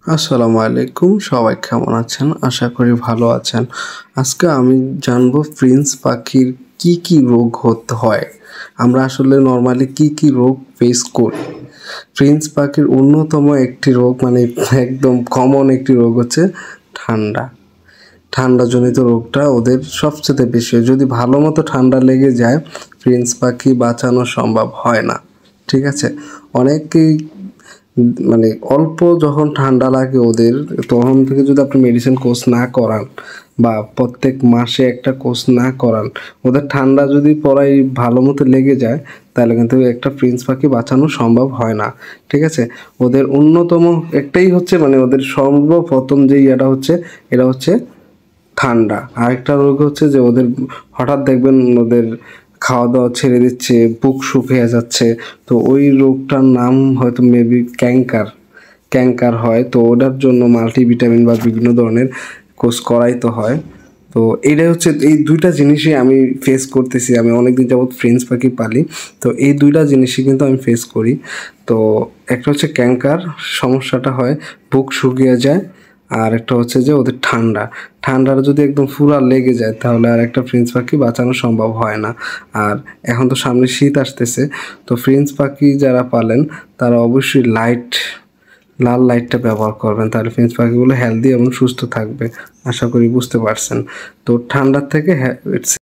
আসসালামু আলাইকুম, সবাই কেমন আছেন? আশা করি ভালো আছেন। আজকে আমি জানবো প্রিন্স পাখির কি রোগ হতে হয়। আমরা আসলে নরমালি কি রোগ ফেস করি। প্রিন্স পাখির অন্যতম একটি রোগ মানে একদম কমন একটি রোগ হচ্ছে ঠান্ডা। ঠান্ডাজনিত রোগটা ওদের সবচেয়ে বেশি হয়। যদি ভালো মতো ঠান্ডা লেগে যায় প্রিন্স পাখি বাঁচানো সম্ভব হয় না। ঠিক আছে? অনেকেই মানে অল্প যখন ঠান্ডা লাগে ওদের তখন থেকে যদি আপনি মেডিসিন কোর্স না করান বা প্রত্যেক মাসে একটা কোর্স না করান, ওদের ঠান্ডা যদি পড়ায় ভালো মতো লেগে যায় তাহলে কিন্তু একটা প্রিন্স পাখি বাঁচানো সম্ভব হয় না। ঠিক আছে? ওদের অন্যতম একটাই হচ্ছে মানে ওদের সর্বপ্রথম যে এটা হচ্ছে ঠান্ডা। আরেকটা রোগ হচ্ছে যে ওদের হঠাৎ দেখবেন ওদের খাওয়া দাওয়া ছেড়ে দিচ্ছে, বুক শুকিয়ে যাচ্ছে। তো ওই রোগটার নাম হয়তো মেবি ক্যাঙ্কার হয়। তো ওটার জন্য মাল্টিভিটামিন বা বিভিন্ন ধরনের কোর্স করাইতে হয়। তো এইটাই হচ্ছে এই দুইটা জিনিসই আমি ফেস করতেছি। আমি অনেকদিন যাবৎ প্রিন্স পাখি পালি। তো এই দুইটা জিনিসই কিন্তু আমি ফেস করি। তো একটা হচ্ছে ক্যাঙ্কার সমস্যাটা হয়, বুক শুকিয়ে যায়। আর একটা হচ্ছে যে ওদের ঠান্ডাটা যদি একদম পুরা লেগে যায় তাহলে আর একটা প্রিন্স পাখি বাঁচানো সম্ভব হয় না। আর এখন তো সামনে শীত আসতেছে, তো প্রিন্স পাখি যারা পালেন তারা অবশ্যই লাল লাইটটা ব্যবহার করবেন, তাহলে প্রিন্স পাখিগুলো হেলদি এবং সুস্থ থাকবে। আশা করি বুঝতে পারছেন। তো ঠান্ডার থেকে